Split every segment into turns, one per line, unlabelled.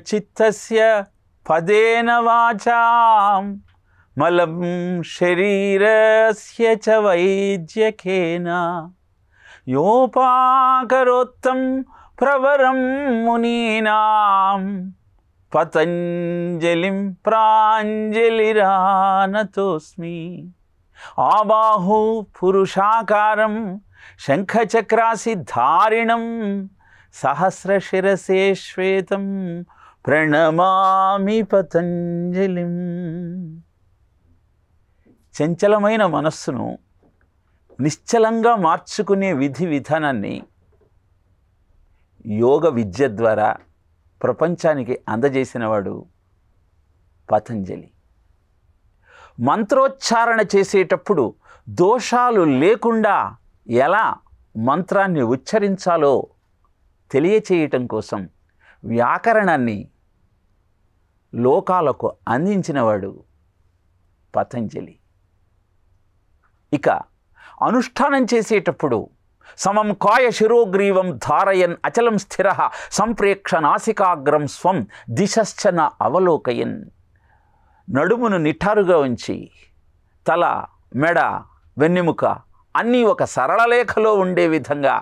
చిత్తస్య పదేన వాచాం మలం శరీరస్య చ వైద్యకేన యోపాకరోత్తం ప్రవరం మునీనాం పతంజలిం ప్రాంజలిరానతోస్మి. ఆబాహు పురుషాకారం శంఖచక్రాసిధారిణం సహస్రశిరసే శ్వేతం ప్రణమామి పతంజలిం. చంచలమైన మనస్సును నిశ్చలంగా మార్చుకునే విధి విధానాన్ని యోగ విద్య ద్వారా ప్రపంచానికి అందజేసినవాడు పతంజలి. మంత్రోచ్చారణ చేసేటప్పుడు దోషాలు లేకుండా ఎలా మంత్రాన్ని ఉచ్చరించాలో తెలియచేయటం కోసం వ్యాకరణాన్ని లోకాలకు అందించినవాడు పతంజలి. ఇక అనుష్ఠానం చేసేటప్పుడు సమం కాయ శిరోగ్రీవం ధారయన్ అచలం స్థిర సంప్రేక్ష నాసికాగ్రం స్వం దిశశ్చన అవలోకయన్. నడుమును నిఠారుగా ఉంచి తల, మెడ, వెన్నెముక అన్నీ ఒక సరళ లేఖలో ఉండే విధంగా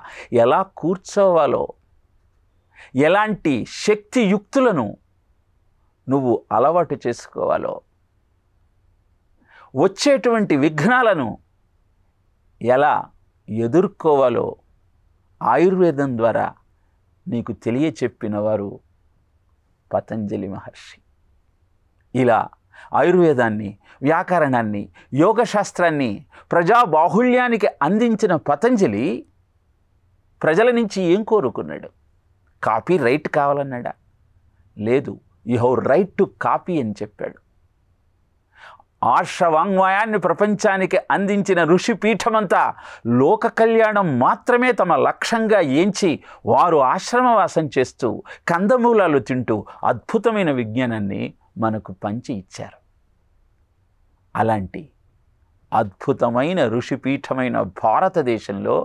ఎలా కూర్చోవాలో, ఎలాంటి శక్తియుక్తులను నువ్వు అలవాటు చేసుకోవాలో, వచ్చేటువంటి విఘ్నాలను ఎలా ఎదుర్కోవాలో ఆయుర్వేదం ద్వారా నీకు తెలియచెప్పిన వారు పతంజలి మహర్షి. ఇలా ఆయుర్వేదాన్ని, వ్యాకరణాన్ని, యోగశాస్త్రాన్ని ప్రజాబాహుళ్యానికి అందించిన పతంజలి ప్రజల నుంచి ఏం కోరుకున్నాడు? కాపీ రైట్ కావాలన్నాడా? లేదు, you have right to copy అని చెప్పాడు. ఆర్షవాంగ్మయాన్ని ప్రపంచానికి అందించిన ఋషి పీఠమంతా లోక కళ్యాణం మాత్రమే తమ లక్ష్యంగా ఎంచి వారు ఆశ్రమవాసం చేస్తూ కందమూలాలు తింటూ అద్భుతమైన విజ్ఞానాన్ని మనకు పంచి ఇచ్చారు. అలాంటి అద్భుతమైన ఋషిపీఠమైన భారతదేశంలో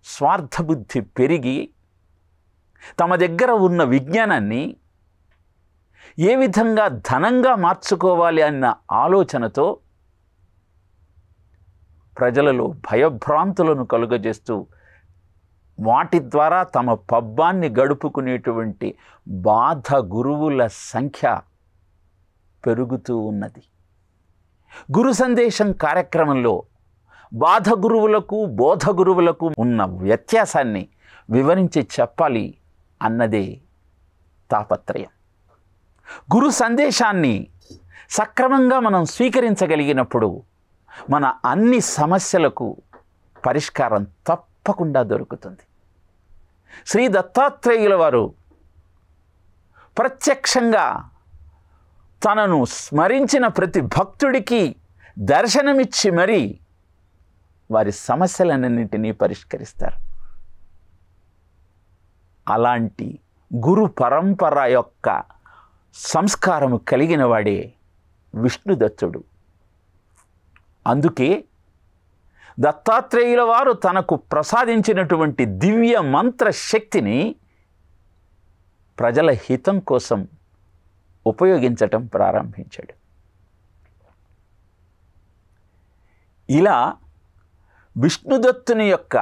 స్వార్థబుద్ధి పెరిగి తమ దగ్గర ఉన్న విజ్ఞానాన్ని ఏ విధంగా ధనంగా మార్చుకోవాలి అన్న ఆలోచనతో ప్రజలలో భయభ్రాంతులను కలుగజేస్తూ వాటి ద్వారా తమ పబ్బాన్ని గడుపుకునేటువంటి బాధ గురువుల సంఖ్య పెరుగుతూ ఉన్నది. గురు సందేశం కార్యక్రమంలో బాధ గురువులకు, బోధ గురువులకు ఉన్న వ్యత్యాసాన్ని వివరించి చెప్పాలి అన్నదే తాపత్రయం. గురు సందేశాన్ని సక్రమంగా మనం స్వీకరించగలిగినప్పుడు మన అన్ని సమస్యలకు పరిష్కారం తప్పకుండా దొరుకుతుంది. శ్రీ దత్తాత్రేయుల వారు ప్రత్యక్షంగా తనను స్మరించిన ప్రతి భక్తుడికి దర్శనమిచ్చి మరీ వారి సమస్యలన్నింటినీ పరిష్కరిస్తారు. అలాంటి గురు పరంపర యొక్క సంస్కారము కలిగిన వాడే విష్ణుదత్తుడు. అందుకే దత్తాత్రేయుల వారు తనకు ప్రసాదించినటువంటి దివ్య మంత్ర శక్తిని ప్రజల హితం కోసం ఉపయోగించటం ప్రారంభించాడు. ఇలా విష్ణుదత్తుని యొక్క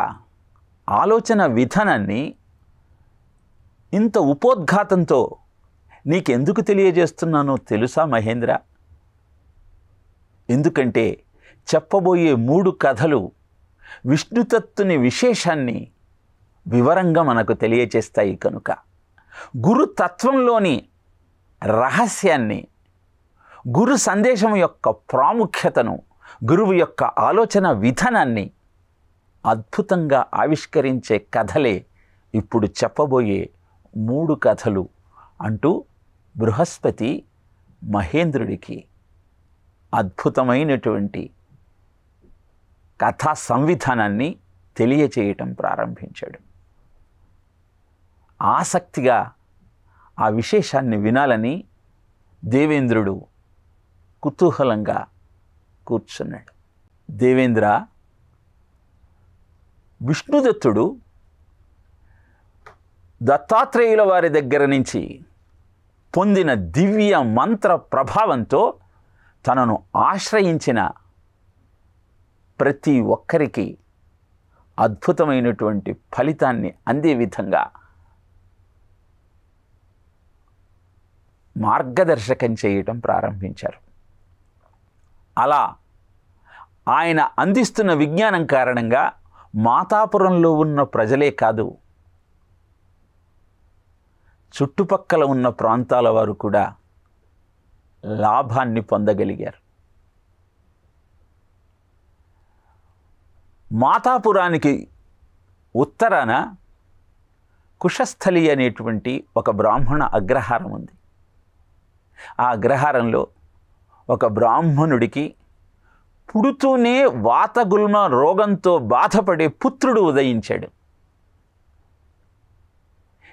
ఆలోచన విధానాన్ని ఇంత ఉపోద్ఘాతంతో నీకెందుకు తెలియజేస్తున్నానో తెలుసా మహేంద్ర? ఎందుకంటే చెప్పబోయే 3 కథలు విష్ణుతత్తుని విశేషాన్ని వివరంగా మనకు తెలియచేస్తాయి. కనుక గురుతత్వంలోని రహస్యాన్ని, గురు సందేశం యొక్క ప్రాముఖ్యతను, గురువు యొక్క ఆలోచన విధానాన్ని అద్భుతంగా ఆవిష్కరించే కథలే ఇప్పుడు చెప్పబోయే 3 కథలు అంటూ బృహస్పతి మహేంద్రుడికి అద్భుతమైనటువంటి కథా సంవిధానాన్ని తెలియచేయటం ప్రారంభించాడు. ఆసక్తిగా ఆ విశేషాన్ని వినాలని దేవేంద్రుడు కుతూహలంగా కూర్చున్నాడు. దేవేంద్ర, విష్ణుదత్తుడు దత్తాత్రేయుల వారి దగ్గర నుంచి పొందిన దివ్య మంత్ర ప్రభావంతో తనను ఆశ్రయించిన ప్రతి ఒక్కరికి అద్భుతమైనటువంటి ఫలితాన్ని అందే విధంగా మార్గదర్శకం చేయటం ప్రారంభించారు. అలా ఆయన అందిస్తున్న విజ్ఞానం కారణంగా మాతాపురంలో ఉన్న ప్రజలే కాదు, చుట్టుపక్కల ఉన్న ప్రాంతాల వారు కూడా లాభాన్ని పొందగలిగారు. మాతాపురానికి ఉత్తరాన కుశస్థలి అనేటువంటి ఒక బ్రాహ్మణ అగ్రహారం ఉంది. ఆ అగ్రహారంలో ఒక బ్రాహ్మణుడికి పుడుతూనే వాతగుల్మ రోగంతో బాధపడే పుత్రుడు ఉదయించాడు.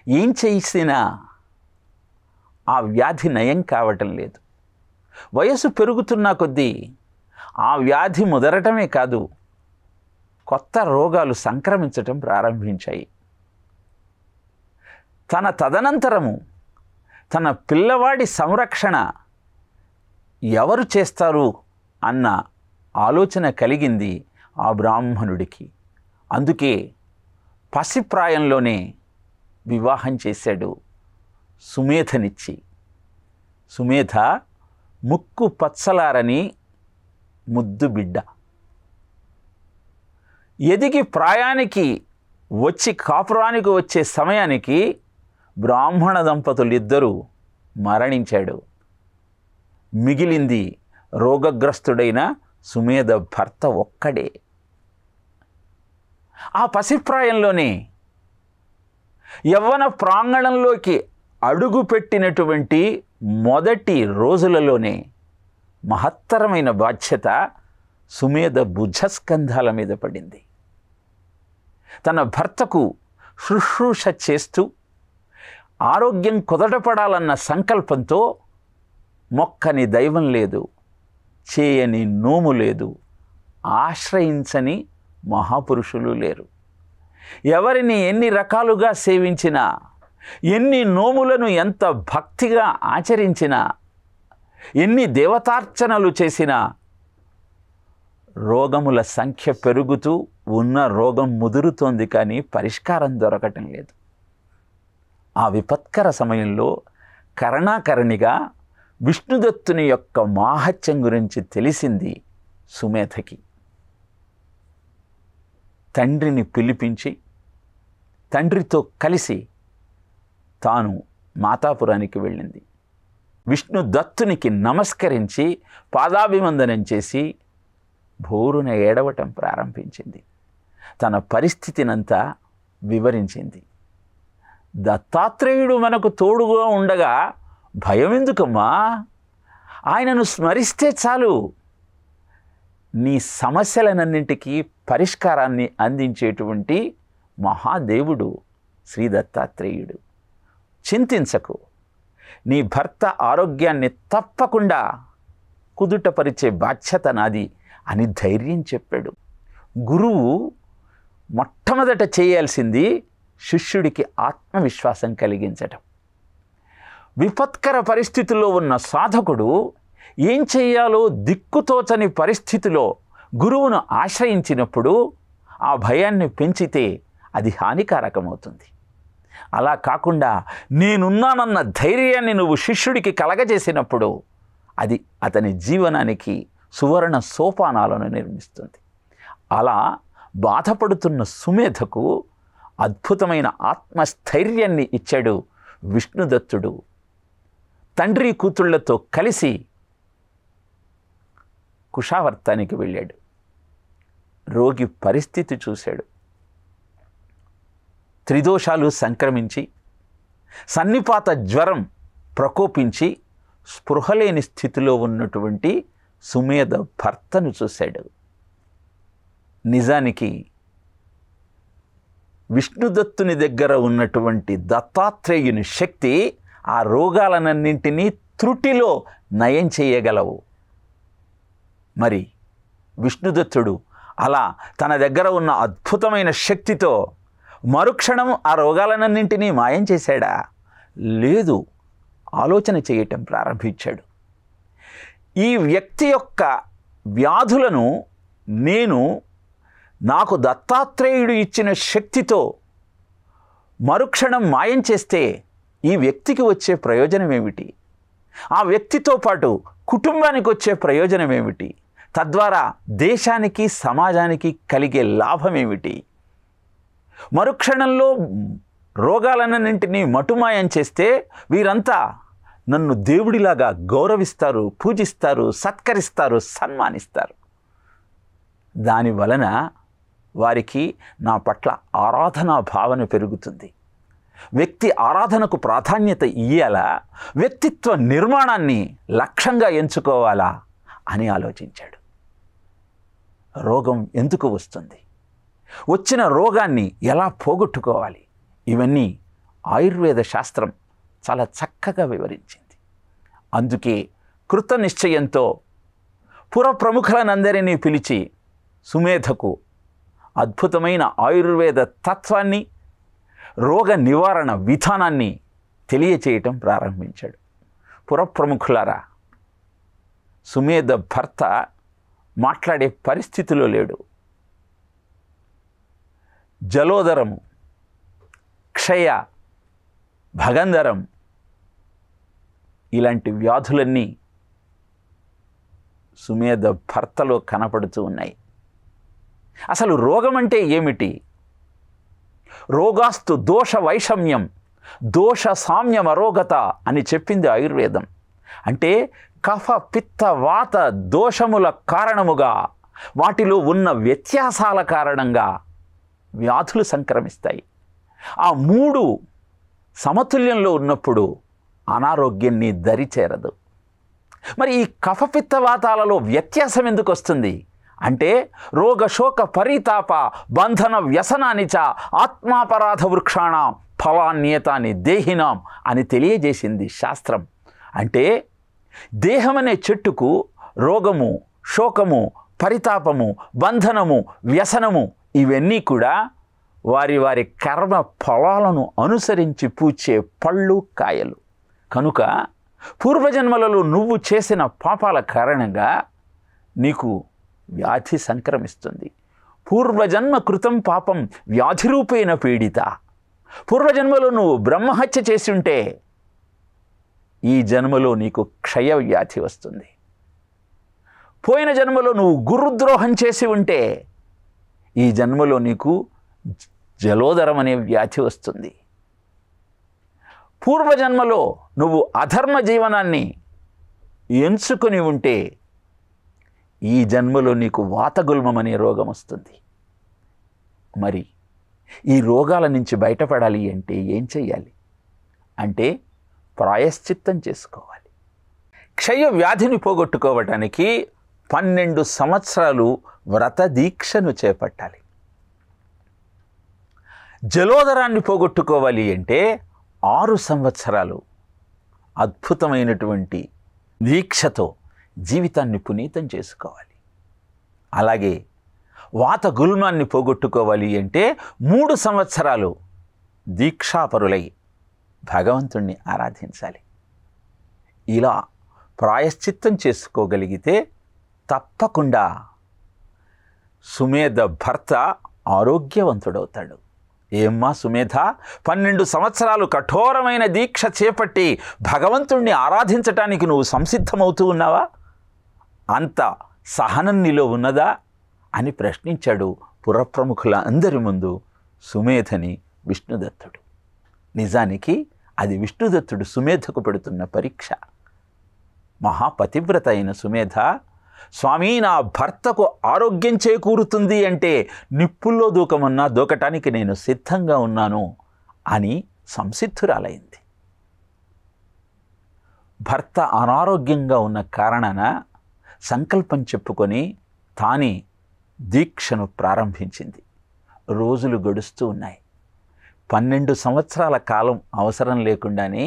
ఏం చేసినా ఆ వ్యాధి నయం కావటం లేదు. వయసు పెరుగుతున్న కొద్దీ ఆ వ్యాధి ముదరటమే కాదు, కొత్త రోగాలు సంక్రమించటం ప్రారంభించాయి. తదనంతరము తన పిల్లవాడి సంరక్షణ ఎవరు చేస్తారు అన్న ఆలోచన కలిగింది ఆ బ్రాహ్మణుడికి. అందుకే పసిప్రాయంలోనే వివాహం చేశాడు సుమేధనిచ్చి. సుమేధ ముక్కు పచ్చలారని ముద్దు బిడ్డ. ఎదిగి ప్రాయానికి వచ్చి కాపురానికి వచ్చే సమయానికి బ్రాహ్మణ దంపతులిద్దరూ మరణించాడు. మిగిలింది రోగగ్రస్తుడైన సుమేధ భర్త ఒక్కడే. ఆ పసిప్రాయంలోనే యవ్వన ప్రాంగణంలోకి అడుగుపెట్టినటువంటి మొదటి రోజులలోనే మహత్తరమైన బాధ్యత సుమేధ భుజస్కంధాల మీద పడింది. తన భర్తకు శుశ్రూష చేస్తూ ఆరోగ్యం కుదటపడాలన్న సంకల్పంతో మొక్కని దైవం లేదు, చేయని నోము లేదు, ఆశ్రయించని మహాపురుషులు లేరు. ఎవరిని ఎన్ని రకాలుగా సేవించినా, ఎన్ని నోములను ఎంత భక్తిగా ఆచరించినా, ఎన్ని దేవతార్చనలు చేసినా రోగముల సంఖ్య పెరుగుతూ ఉన్న రోగం ముదురుతోంది, కానీ పరిష్కారం దొరకటం లేదు. ఆ విపత్కర సమయంలో కరణాకరణిగా విష్ణుదత్తుని యొక్క మాహత్యం గురించి తెలిసింది సుమేధకి. తండ్రిని పిలిపించి తండ్రితో కలిసి తాను మాతాపురానికి వెళ్ళింది. విష్ణుదత్తునికి నమస్కరించి పాదాభివందనం చేసి భోరున ఏడవటం ప్రారంభించింది. తన పరిస్థితినంతా వివరించింది. దత్తాత్రేయుడు మనకు తోడుగా ఉండగా భయం ఎందుకమ్మా? ఆయనను స్మరిస్తే చాలు, నీ సమస్యలనన్నింటికీ పరిష్కారాన్ని అందించేటువంటి మహాదేవుడు శ్రీ దత్తాత్రేయుడు. చింతించకు, నీ భర్త ఆరోగ్యాన్ని తప్పకుండా కుదుటపరిచే బాధ్యత నాది అని ధైర్యం చెప్పాడు. గురువు మొట్టమొదట చేయాల్సింది శిష్యుడికి ఆత్మవిశ్వాసం కలిగించటం. విపత్కర పరిస్థితుల్లో ఉన్న సాధకుడు ఏం చేయాలో దిక్కుతోచని పరిస్థితిలో గురువును ఆశ్రయించినప్పుడు ఆ భయాన్ని పెంచితే అది హానికారకమవుతుంది. అలా కాకుండా నేనున్నానన్న ధైర్యాన్ని నువ్వు శిష్యుడికి కలగజేసినప్పుడు అది అతని జీవనానికి సువర్ణ సోపానాలను నిర్మిస్తుంది. అలా బాధపడుతున్న సుమేధకు అద్భుతమైన ఆత్మస్థైర్యాన్ని ఇచ్చాడు విష్ణుదత్తుడు. తండ్రి కూతుళ్లతో కలిసి కుశావర్తానికి వెళ్ళాడు. రోగి పరిస్థితి చూశాడు. త్రిదోషాలు సంక్రమించి సన్నిపాత జ్వరం ప్రకోపించి స్పృహలేని స్థితిలో ఉన్నటువంటి సుమేధ భర్తను చూశాడు. నిజానికి విష్ణుదత్తుని దగ్గర ఉన్నటువంటి దత్తాత్రేయుని శక్తి ఆ రోగాలనన్నింటినీ త్రుటిలో నయం చేయగలవు. మరి విష్ణుదత్తుడు అలా తన దగ్గర ఉన్న అద్భుతమైన శక్తితో మరుక్షణం ఆ రోగాలన్నింటినీ మాయం చేశాడా? లేదు, ఆలోచన చేయటం ప్రారంభించాడు. ఈ వ్యక్తి యొక్క వ్యాధులను నాకు దత్తాత్రేయుడు ఇచ్చిన శక్తితో మరుక్షణం మాయం చేస్తే ఈ వ్యక్తికి వచ్చే ప్రయోజనం ఏమిటి? ఆ వ్యక్తితో పాటు కుటుంబానికి వచ్చే ప్రయోజనం ఏమిటి? తద్వారా దేశానికి సమాజానికి కలిగే లాభం ఏమిటి? మరుక్షణంలో రోగాలన్నింటినీ మటుమాయం చేస్తే వీరంతా నన్ను దేవుడిలాగా గౌరవిస్తారు, పూజిస్తారు, సత్కరిస్తారు, సన్మానిస్తారు. దాని వలన వారికి నా పట్ల ఆరాధనా భావన పెరుగుతుంది. వ్యక్తి ఆరాధనకు ప్రాధాన్యత ఇయ్యాలా, వ్యక్తిత్వ నిర్మాణాన్ని లక్ష్యంగా ఎంచుకోవాలా అని ఆలోచించాడు. రోగం ఎందుకు వస్తుంది? వచ్చిన రోగాన్ని ఎలా పోగొట్టుకోవాలి? ఇవన్నీ ఆయుర్వేద శాస్త్రం చాలా చక్కగా వివరించింది. అందుకే కృత నిశ్చయంతో పుర ప్రముఖులనందరినీ పిలిచి సుమేధకు అద్భుతమైన ఆయుర్వేద తత్వాన్ని, రోగ నివారణ విధానాన్ని తెలియచేయటం ప్రారంభించాడు. పురప్రముఖులారా, సుమేధ భర్త మాట్లాడే పరిస్థితిలో లేడు. జలోదరము, క్షయ, భగంధరం ఇలాంటి వ్యాధులన్నీ సుమేధ భర్తలో కనపడుతూ ఉన్నాయి. అసలు రోగం అంటే ఏమిటి? రోగాస్తు దోష వైషమ్యం దోష సామ్యం అరోగత అని చెప్పింది ఆయుర్వేదం. అంటే కఫ పిత్త వాత దోషముల కారణముగా, వాటిలో ఉన్న వ్యత్యాసాల కారణంగా వ్యాధులు సంక్రమిస్తాయి. ఆ మూడు సమతుల్యంలో ఉన్నప్పుడు అనారోగ్యం నీ దరి చేరదు. మరి ఈ కఫపిత్తవాతాలలో వ్యత్యాసం ఎందుకు వస్తుంది అంటే, రోగ శోక పరితాప బంధన వ్యసనానిచ ఆత్మాపరాధ వృక్షాణ ఫలాన్యేతాని దేహినాం అని తెలియజేసింది శాస్త్రం. అంటే దేహం అనే చెట్టుకు రోగము, శోకము, పరితాపము, బంధనము, వ్యసనము ఇవన్నీ కూడా వారి వారి కర్మ ఫలాలను అనుసరించి పూచే పళ్ళు, కాయలు. కనుక పూర్వజన్మలలో నువ్వు చేసిన పాపాల కారణంగా నీకు వ్యాధి సంక్రమిస్తుంది. పూర్వజన్మ కృతం పాపం వ్యాధి రూపేణ పీడిత. పూర్వజన్మలో నువ్వు బ్రహ్మహత్య చేసి ఉంటే ఈ జన్మలో నీకు క్షయ వ్యాధి వస్తుంది. పోయిన జన్మలో నువ్వు గురుద్రోహం చేసి ఉంటే ఈ జన్మలో నీకు జలోదరం అనే వ్యాధి వస్తుంది. పూర్వజన్మలో నువ్వు అధర్మ జీవనాన్ని ఎంచుకొని ఉంటే ఈ జన్మలో నీకు వాతగుల్మం అనే రోగం వస్తుంది. మరి ఈ రోగాల నుంచి బయటపడాలి అంటే ఏం చెయ్యాలి అంటే ప్రాయశ్చిత్తం చేసుకోవాలి. క్షయ వ్యాధిని పోగొట్టుకోవటానికి 12 సంవత్సరాలు వ్రత దీక్షను చేపట్టాలి. జలోదరాన్ని పోగొట్టుకోవాలి అంటే 6 సంవత్సరాలు అద్భుతమైనటువంటి దీక్షతో జీవితాన్ని పునీతం చేసుకోవాలి. అలాగే వాత గుల్మాన్ని పోగొట్టుకోవాలి అంటే 3 సంవత్సరాలు దీక్షాపరులై భగవంతుణ్ణి ఆరాధించాలి. ఇలా ప్రాయశ్చిత్తం చేసుకోగలిగితే తప్పకుండా సుమేధ భర్త ఆరోగ్యవంతుడవుతాడు. ఏమ్మా సుమేధ, 12 సంవత్సరాలు కఠోరమైన దీక్ష చేపట్టి భగవంతుణ్ణి ఆరాధించటానికి నువ్వు సంసిద్ధమవుతూ ఉన్నావా? అంత సహనం నీలో ఉన్నదా అని ప్రశ్నించాడు పురప్రముఖుల అందరి ముందు సుమేధని విష్ణుదత్తుడు. నిజానికి అది విష్ణుదత్తుడు సుమేధకు పెడుతున్న పరీక్ష. మహాపతివ్రత అయిన సుమేధ, స్వామి నా భర్తకు ఆరోగ్యం చేకూరుతుంది అంటే నిప్పుల్లో దూకమన్నా దూకటానికి నేను సిద్ధంగా ఉన్నాను అని సంసిద్ధురాలైంది. భర్త అనారోగ్యంగా ఉన్న కారణాన సంకల్పం చెప్పుకొని తానే దీక్షను ప్రారంభించింది. రోజులు గడుస్తూ ఉన్నాయి. 12 సంవత్సరాల కాలం అవసరం లేకుండానే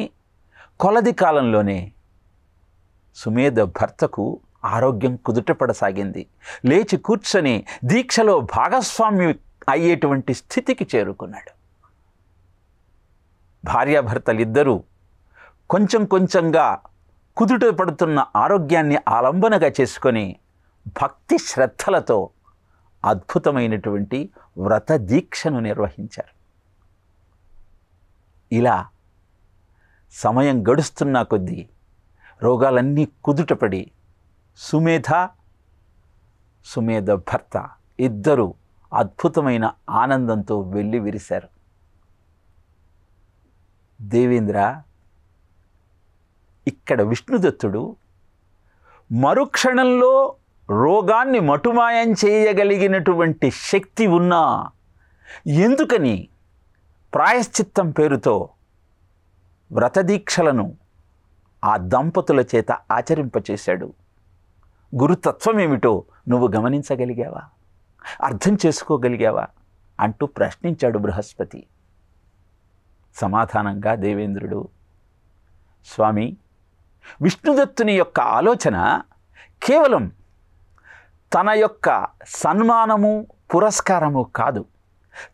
కొలది కాలంలోనే సుమేధ భర్తకు ఆరోగ్యం కుదుటపడసాగింది. లేచి కూర్చొని దీక్షలో భాగస్వామ్యం అయ్యేటువంటి స్థితికి చేరుకున్నాడు. భార్యాభర్తలిద్దరూ కొంచెం కొంచెంగా కుదుట పడుతున్న ఆరోగ్యాన్ని ఆలంబనగా చేసుకొని భక్తి శ్రద్ధలతో అద్భుతమైనటువంటి వ్రత దీక్షను నిర్వహించారు. ఇలా సమయం గడుస్తున్న కొద్దీ రోగాలన్నీ కుదుటపడి సుమేధ భర్త ఇద్దరూ అద్భుతమైన ఆనందంతో వెళ్ళి విరిశారు. దేవేంద్ర, ఇక్కడ విష్ణుదత్తుడు మరుక్షణంలో రోగాన్ని మటుమాయం చేయగలిగినటువంటి శక్తి ఉన్నా ఎందుకని ప్రాయశ్చిత్తం పేరుతో వ్రతదీక్షలను ఆ దంపతుల చేత ఆచరింపచేశాడు? గురుతత్వం ఏమిటో నువ్వు గమనించగలిగావా? అర్థం చేసుకోగలిగావా అంటూ ప్రశ్నించాడు బృహస్పతి. సమాధానంగా దేవేంద్రుడు, స్వామి, విష్ణుదత్తుని యొక్క ఆలోచన కేవలం తన యొక్క సన్మానము పురస్కారము కాదు,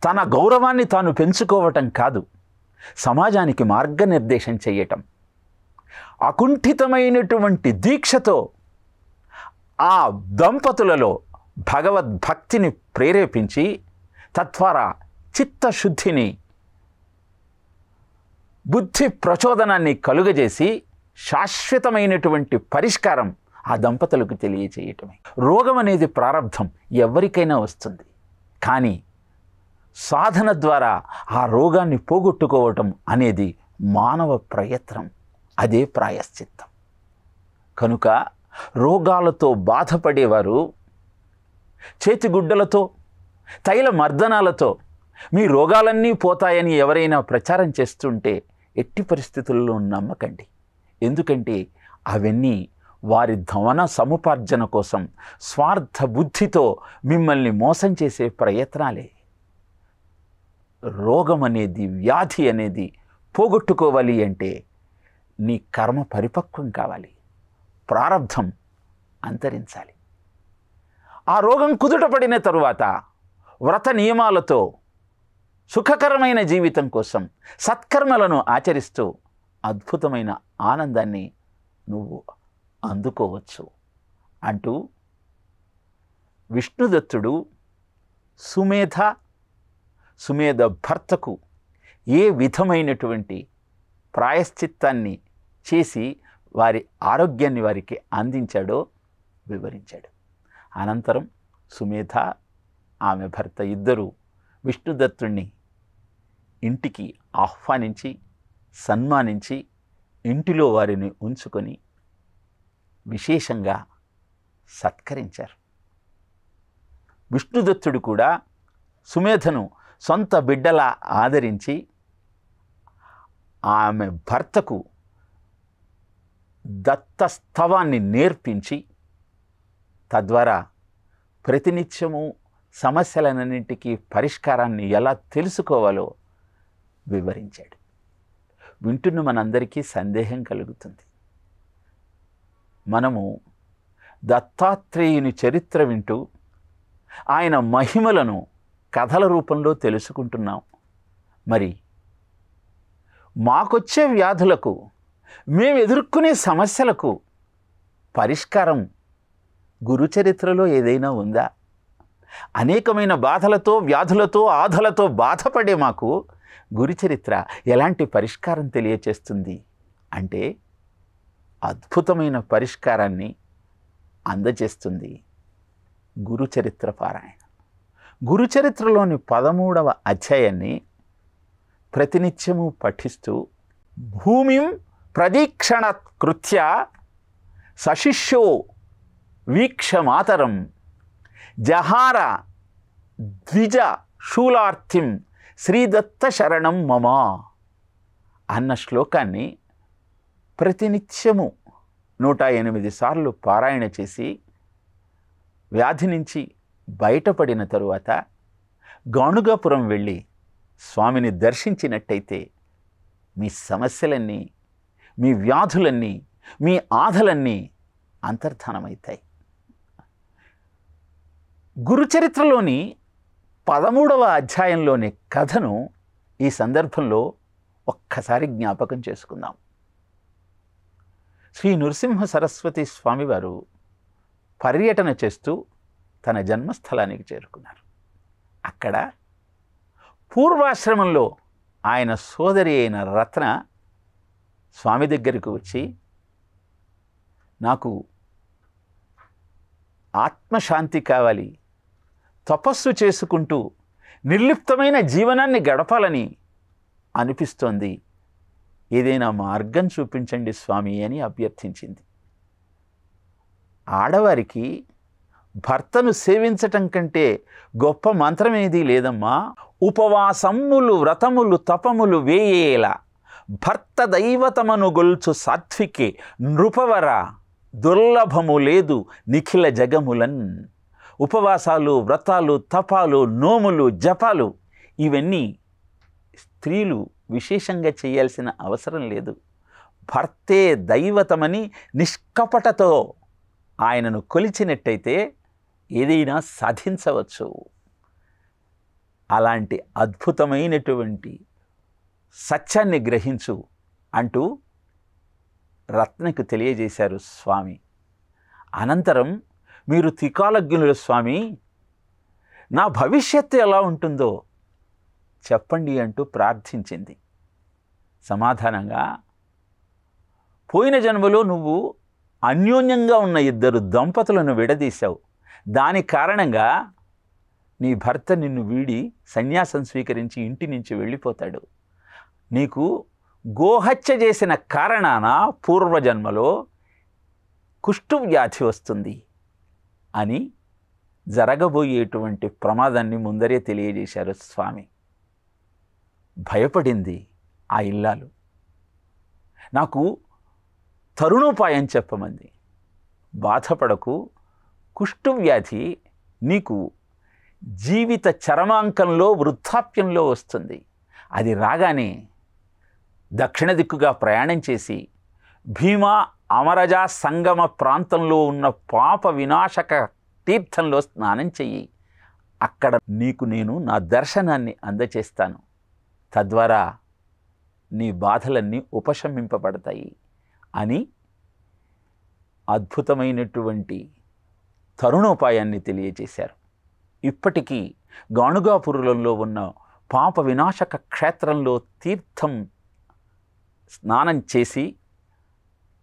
తన గౌరవాన్ని తాను పెంచుకోవటం కాదు, సమాజానికి మార్గనిర్దేశం చేయటం. అకుంఠితమైనటువంటి దీక్షతో ఆ దంపతులలో భగవద్భక్తిని ప్రేరేపించి తద్వారా చిత్తశుద్ధిని, బుద్ధి ప్రచోదనాన్ని కలుగజేసి శాశ్వతమైనటువంటి పరిష్కారం ఆ దంపతులకు తెలియచేయటమే. రోగం అనేది ప్రారంధం, ఎవరికైనా వస్తుంది. కానీ సాధన ద్వారా ఆ రోగాన్ని పోగొట్టుకోవటం అనేది మానవ ప్రయత్నం, అదే ప్రాయశ్చిత్తం. కనుక రోగాలతో బాధపడేవారు చేతిగుడ్డలతో, తైల మర్దనాలతో మీ రోగాలన్నీ పోతాయని ఎవరైనా ప్రచారం చేస్తుంటే ఎట్టి పరిస్థితుల్లో నమ్మకండి. ఎందుకంటే అవన్నీ వారి ధవన సముపార్జన కోసం స్వార్థ బుద్ధితో మిమ్మల్ని మోసం చేసే ప్రయత్నాలే. రోగం అనేది, వ్యాధి అనేది పోగొట్టుకోవాలి అంటే నీ కర్మ పరిపక్వం కావాలి, ప్రారబ్ధం అంతరించాలి. ఆ రోగం కుదుటపడిన తరువాత వ్రత నియమాలతో సుఖకరమైన జీవితం కోసం సత్కర్మలను ఆచరిస్తూ అద్భుతమైన ఆనందాన్ని నువ్వు అందుకోవచ్చు అంటూ విష్ణుదత్తుడు సుమేధ భర్తకు ఏ విధమైనటువంటి ప్రాయశ్చిత్తాన్ని చేసి వారి ఆరోగ్యాన్ని వారికి అందించాడో వివరించాడు. అనంతరం సుమేధ, ఆమె భర్త ఇద్దరూ విష్ణుదత్తుణ్ణి ఇంటికి ఆహ్వానించి సన్మానించి ఇంటిలో వారిని ఉంచుకొని విశేషంగా సత్కరించారు. విష్ణుదత్తుడు కూడా సుమేధను సొంత బిడ్డలా ఆదరించి ఆమె భర్తకు దత్తస్తవాన్ని నేర్పించి తద్వారా ప్రతినిత్యము సమస్యలన్నింటికీ పరిష్కారాన్ని ఎలా తెలుసుకోవాలో వివరించాడు. వింటున్న మనందరికీ సందేహం కలుగుతుంది. మనము దత్తాత్రేయుని చరిత్ర వింటూ ఆయన మహిమలను కథల రూపంలో తెలుసుకుంటున్నాం. మరి మాకొచ్చే వ్యాధులకు, మేము ఎదుర్కొనే సమస్యలకు పరిష్కారం గురుచరిత్రలో ఏదైనా ఉందా? అనేకమైన బాధలతో, వ్యాధులతో, ఆధలతో బాధపడే మాకు గురుచరిత్ర ఎలాంటి పరిష్కారం తెలియచేస్తుంది అంటే అద్భుతమైన పరిష్కారాన్ని అందజేస్తుంది గురుచరిత్ర పారాయణ. గురుచరిత్రలోని 13వ అధ్యాయాన్ని ప్రతినిత్యము పఠిస్తూ భూమిం ప్రదీక్షణకృత్య సశిష్యో వీక్షమాతరం జహార ద్విజ శూలార్థిం శ్రీదత్త శరణం మమ అన్న శ్లోకాన్ని ప్రతినిత్యము 108 సార్లు పారాయణ చేసి వ్యాధి నుంచి బయటపడిన తరువాత గాణుగాపురం వెళ్ళి స్వామిని దర్శించినట్టయితే మీ సమస్యలన్నీ, మీ వ్యాధులన్నీ, మీ ఆధలన్నీ అంతర్ధానమవుతాయి. గురుచరిత్రలోని 13వ అధ్యాయంలోని కథను ఈ సందర్భంలో ఒక్కసారి జ్ఞాపకం చేసుకుందాం. శ్రీ నృసింహ సరస్వతి స్వామివారు పర్యటన చేస్తూ తన జన్మస్థలానికి చేరుకున్నారు. అక్కడ పూర్వాశ్రమంలో ఆయన సోదరి అయిన రత్న స్వామి దగ్గరికి వచ్చి, నాకు ఆత్మశాంతి కావాలి, తపస్సు చేసుకుంటూ నిర్లిప్తమైన జీవనాన్ని గడపాలని అనిపిస్తోంది, ఏదైనా మార్గం చూపించండి స్వామి అని అభ్యర్థించింది. ఆడవారికి భర్తను సేవించటం కంటే గొప్ప మంత్రం ఏదీ లేదమ్మా. ఉపవాసమ్ములు వ్రతములు తపములు వేయేలా భర్త దైవతమను గొల్చు సాత్వికే నృపవర దుర్లభము లేదు నిఖిల జగములన్. ఉపవాసాలు, వ్రతాలు, తపాలు, నోములు, జపాలు ఇవన్నీ స్త్రీలు విశేషంగా చేయాల్సిన అవసరం లేదు. భర్తే దైవతమని నిష్కపటతో ఆయనను కొలిచినట్టయితే ఏదైనా సాధించవచ్చు. అలాంటి అద్భుతమైనటువంటి సత్యాన్ని గ్రహించు అంటూ రత్నకు తెలియజేశారు స్వామి. అనంతరం, మీరు త్రికాలజ్ఞులు స్వామి, నా భవిష్యత్తు ఎలా ఉంటుందో చెప్పండి అంటూ ప్రార్థించింది. సమాధానంగా, పోయిన జన్మలో నువ్వు అన్యోన్యంగా ఉన్న ఇద్దరు దంపతులను విడదీశావు. దాని కారణంగా నీ భర్త నిన్ను వీడి సన్యాసం స్వీకరించి ఇంటి నుంచి వెళ్ళిపోతాడు. నీకు గోహత్య చేసిన కారణాన పూర్వజన్మలో కుష్ఠవ్యాధి వస్తుంది అని జరగబోయేటువంటి ప్రమాదాన్ని ముందరే తెలియజేశారు స్వామి. భయపడింది ఆ ఇల్లాలు. నాకు తరుణోపాయం చెప్పమంది. బాధపడకు, కుష్ఠవ్యాధి నీకు జీవిత చరమాంకంలో వృద్ధాప్యంలో వస్తుంది. అది రాగానే దక్షిణ దిక్కుగా ప్రయాణం చేసి భీమా అమరజా సంగమ ప్రాంతంలో ఉన్న పాప వినాశక తీర్థంలో స్నానం చెయ్యి. అక్కడ నీకు నేను నా దర్శనాన్ని అందచేస్తాను. తద్వారా నీ బాధలన్నీ ఉపశమింపబడతాయి అని అద్భుతమైనటువంటి తరుణోపాయాన్ని తెలియజేశారు. ఇప్పటికీ గాణుగాపురంలో ఉన్న పాప వినాశక క్షేత్రంలో తీర్థం స్నానం చేసి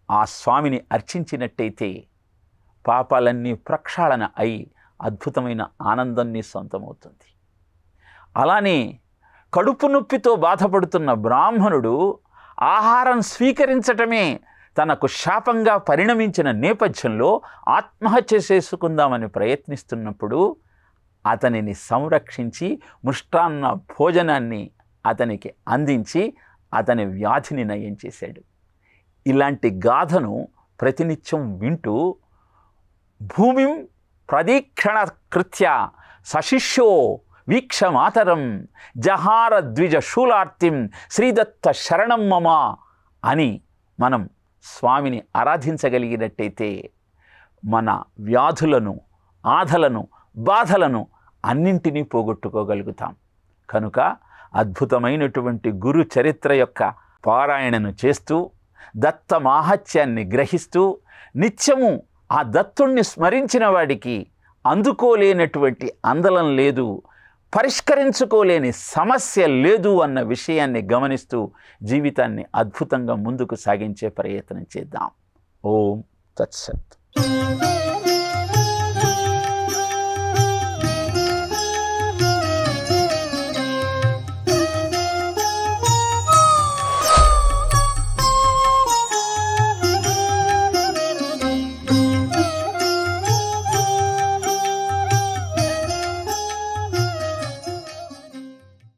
ఆ స్వామిని అర్చించినట్టయితే పాపాలన్నీ ప్రక్షాళన అయి అద్భుతమైన ఆనందాన్ని సొంతమవుతుంది. అలానే కడుపు నొప్పితో బాధపడుతున్న బ్రాహ్మణుడు ఆహారం స్వీకరించటమే తనకు శాపంగా పరిణమించిన నేపథ్యంలో ఆత్మహత్య చేసుకుందామని ప్రయత్నిస్తున్నప్పుడు అతనిని సంరక్షించి మృష్టాన్న భోజనాన్ని అతనికి అందించి అతని వ్యాధిని నయం చేశాడు. ఇలాంటి గాథను ప్రతినిత్యం వింటూ భూమిం ప్రదీక్షణ కృత్య సశిష్యో వీక్షమాతరం జహార ద్విజ శూలార్తిం శ్రీదత్త శరణం మమ అని మనం స్వామిని ఆరాధించగలిగినట్టయితే మన వ్యాధులను, ఆధలను, బాధలను అన్నింటినీ పోగొట్టుకోగలుగుతాం. కనుక అద్భుతమైనటువంటి గురు చరిత్ర యొక్క పారాయణను చేస్తూ దత్త మాహత్యాన్ని గ్రహిస్తూ నిత్యము ఆ దత్తుణ్ణి స్మరించిన వాడికి అందుకోలేనటువంటి అందలం లేదు, పరిష్కరించుకోలేని సమస్య లేదు అన్న విషయాన్ని గమనిస్తూ జీవితాన్ని అద్భుతంగా ముందుకు సాగించే ప్రయత్నం చేద్దాం. ఓం తత్సత్.